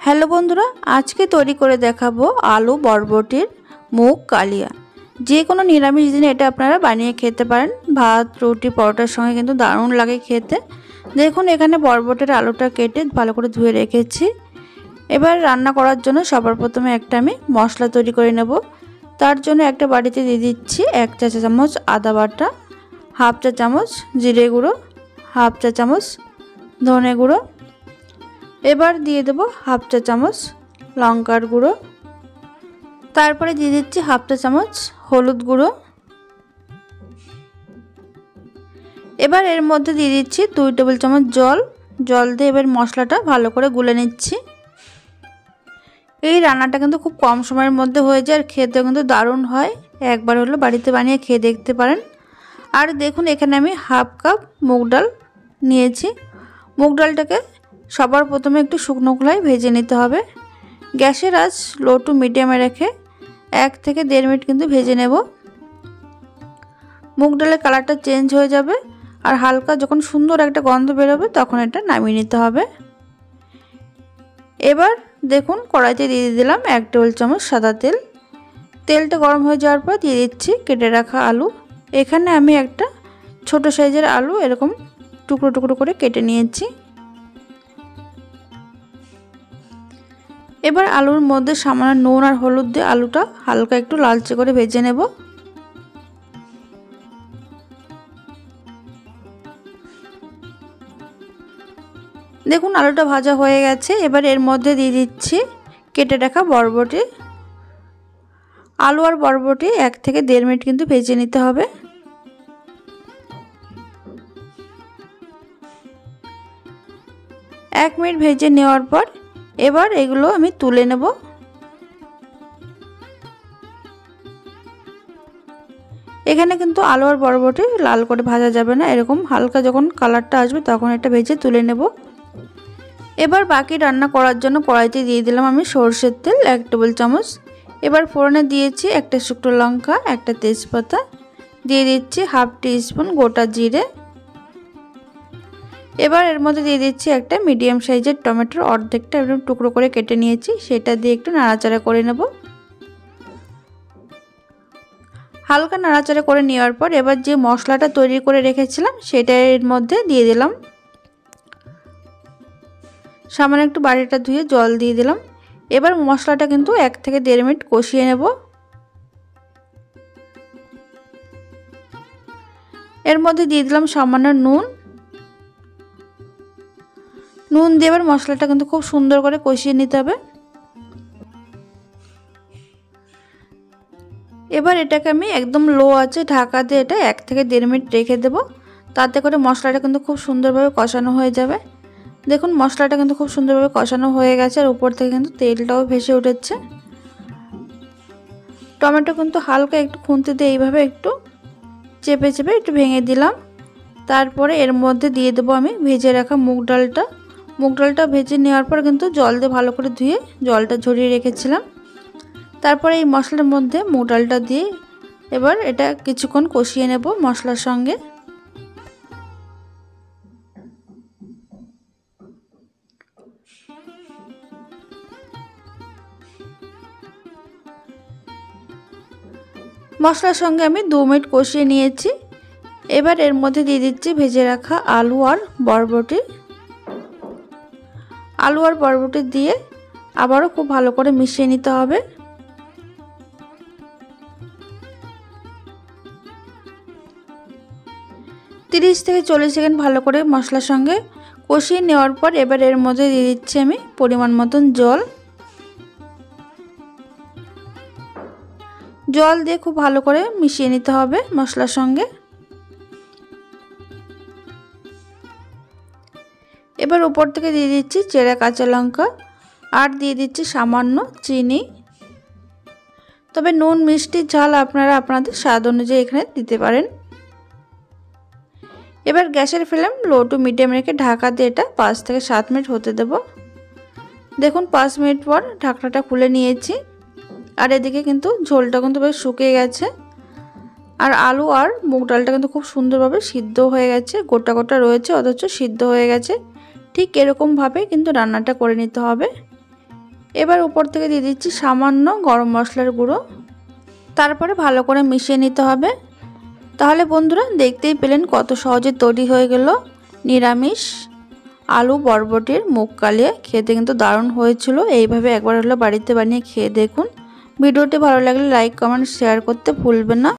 Hello বন্ধুরা, আজকে তৈরি করে দেখাবো আলু বরবটির মুগ কালিয়া। যে কোনো নিরামিষ দিনে এটা আপনারা বানিয়ে খেতে পারেন। ভাত, রুটি, পরোটার সঙ্গে কিন্তু দারুণ লাগে খেতে। দেখুন এখানে বরবটির আলুটা কেটে ভালো করে ধুয়ে রেখেছি। এবার রান্না করার জন্য সবার প্রথমে আমি মশলা তৈরি করে নেব। তার জন্য একটা বাটিতে দিয়ে দিচ্ছি 1 চা চামচ আদা বাটা, হাফ চা চামচ জিরে গুঁড়ো, হাফ চা চামচ ধনে গুঁড়ো। এবার দিয়ে দেব হাফ চা চামচ লঙ্কার গুঁড়ো। তারপরে দিয়ে দিচ্ছি হাফ চা চামচ হলুদ গুঁড়ো। এবার এর মধ্যে দিয়ে দিচ্ছি 2 টেবিল চামচ জল দিয়ে এবার মশলাটা ভালো করে গুলে নিচ্ছি। এই রান্নাটা কিন্তু খুব কম সময়ের মধ্যে হয়ে যায় আর খেতে কিন্তু দারুণ হয়। একবার হলো বাড়িতে বানিয়ে খেয়ে দেখতে পারেন। আর দেখুন এখানে আমি হাফ কাপ মুগ ডাল নিয়েছি। মুগ ডালটাকে সবার প্রথমে একটু শুকনো খোলায় ভেজে নিতে হবে। গ্যাসের আঁচ লো টু মিডিয়ামে রেখে 1 থেকে 1.5 মিনিট কিন্তু ভেজে নেব। মুগ ডালের কালারটা চেঞ্জ হয়ে যাবে আর হালকা যখন সুন্দর একটা গন্ধ বেরোবে তখন এটা নামিয়ে নিতে হবে। এবার দেখুন কড়াইতে দিয়ে দিলাম 1 টেবিল চামচ সাদা তেল। তেলটা গরম হয়ে যাওয়ার পর দিয়ে দিচ্ছি কেটে রাখা আলু। এখানে আমি একটা ছোট সাইজের আলু এরকম টুকরো টুকরো করে কেটে নিয়েছি। এবার আলুর মধ্যে সামান্য নুন আর হলুদ দিয়ে আলুটা হালকা একটু লালচে করে ভেজে নেব। দেখুন আলুটা ভাজা হয়ে গেছে। এবার এর মধ্যে দিয়ে দিচ্ছি কেটে রাখা বরবটি। আলু আর বরবটি 1 থেকে 1.5 মিনিট কিন্তু ভেজে নিতে হবে। এক মিনিট ভেজে নেওয়ার পর এবার এগুলো আমি তুলে নেব। এখানে কিন্তু আলু আর বরবটি লাল করে ভাজা যাবে না, এরকম হালকা যখন কালারটা আসবে তখন এটা ভেজে তুলে নেব। এবার বাকি রান্না করার জন্য কড়াইতে দিয়ে দিলাম আমি সরষের তেল 1 টেবিল চামচ। এবার ফোড়নে দিয়েছি একটা শুকনো লঙ্কা, একটা তেজপাতা, দিয়ে দিচ্ছি হাফ টিস্পুন গোটা জিরে। এবার এর মধ্যে দিয়ে দিচ্ছি একটা মিডিয়াম সাইজের টমেটোর অর্ধেকটা একটু টুকরো করে কেটে নিয়েছি, সেটা দিয়ে একটু নাড়াচাড়া করে নেব। হালকা নাড়াচাড়া করে নেওয়ার পর এবার যে মশলাটা তৈরি করে রেখেছিলাম সেটা এর মধ্যে দিয়ে দিলাম। সামান্য একটু বাটিটা ধুয়ে জল দিয়ে দিলাম। এবার মশলাটা কিন্তু 1 থেকে 1.5 মিনিট কষিয়ে নেব। এর মধ্যে দিয়ে দিলাম সামান্য নুন দিয়ে এবার মশলাটা কিন্তু খুব সুন্দর করে কষিয়ে নিতে হবে। এবার এটাকে আমি একদম লো আঁচে ঢাকা দিয়ে এটা 1 থেকে 1.5 মিনিট রেখে দেব। তাতে করে মশলাটা কিন্তু খুব সুন্দরভাবে কষানো হয়ে যাবে। দেখুন মশলাটা কিন্তু খুব সুন্দরভাবে কষানো হয়ে গেছে আর উপর থেকে কিন্তু তেলটাও ভেসে উঠেছে। টমেটো কিন্তু হালকা একটু খুন্তি দিয়ে এইভাবে একটু চেপে চেপে একটু ভেঙে দিলাম। তারপরে এর মধ্যে দিয়ে দেবো আমি ভেজে রাখা মুগ ডালটা ভেজে নেওয়ার পর কিন্তু জল দিয়ে ভালো করে ধুয়ে জলটা ঝরিয়ে রেখেছিলাম। তারপরে এই মশলার মধ্যে মুগ ডালটা দিয়ে এবার এটা কিছুক্ষণ কষিয়ে নেব মশলার সঙ্গে। মশলার সঙ্গে আমি 2 মিনিট কষিয়ে নিয়েছি। এবার এর মধ্যে দিয়ে দিচ্ছি ভেজে রাখা আলু আর বরবটি দিয়ে আবারও খুব ভালো করে মিশিয়ে নিতে হবে। তিরিশ থেকে 40 সেকেন্ড ভালো করে মশলার সঙ্গে কষিয়ে নেওয়ার পর এবার এর মধ্যে দিয়ে দিচ্ছি আমি পরিমাণ মতন জল দিয়ে খুব ভালো করে মিশিয়ে নিতে হবে মশলার সঙ্গে। এবার উপর থেকে দিয়ে দিচ্ছি চেরা কাঁচা লঙ্কা আর দিয়ে দিচ্ছি সামান্য চিনি। তবে নুন মিষ্টি ঝাল আপনারা আপনাদের স্বাদ অনুযায়ী এখানে দিতে পারেন। এবার গ্যাসের ফ্লেম লো টু মিডিয়াম রেখে ঢাকা দিয়ে এটা 5 থেকে 7 মিনিট হতে দেব। দেখুন 5 মিনিট পর ঢাকনাটা খুলে নিয়েছি আর এদিকে কিন্তু ঝোলটা কিন্তু বেশ শুকিয়ে গেছে আর আলু আর মুগ ডালটা কিন্তু খুব সুন্দরভাবে সিদ্ধ হয়ে গেছে, গোটা গোটা রয়েছে অথচ সিদ্ধ হয়ে গেছে। ঠিক এরকম ভাবে কিন্তু রান্নাটা করে নিতে হবে। এবার উপর থেকে দিয়ে দিচ্ছি সামান্য গরম মশলার গুঁড়ো। তারপরে ভালো করে মিশিয়ে নিতে হবে। তাহলে বন্ধুরা দেখতেই পেলেন কত সহজে তৈরি হয়ে গেল নিরামিষ আলু বরবটির মুগ কালিয়া। খেতে কিন্তু দারুণ হয়েছিল। এইভাবে একবার হলো বাড়িতে বানিয়ে খেয়ে দেখুন। ভিডিওটি ভালো লাগলে লাইক কমেন্ট শেয়ার করতে ভুলবেন না।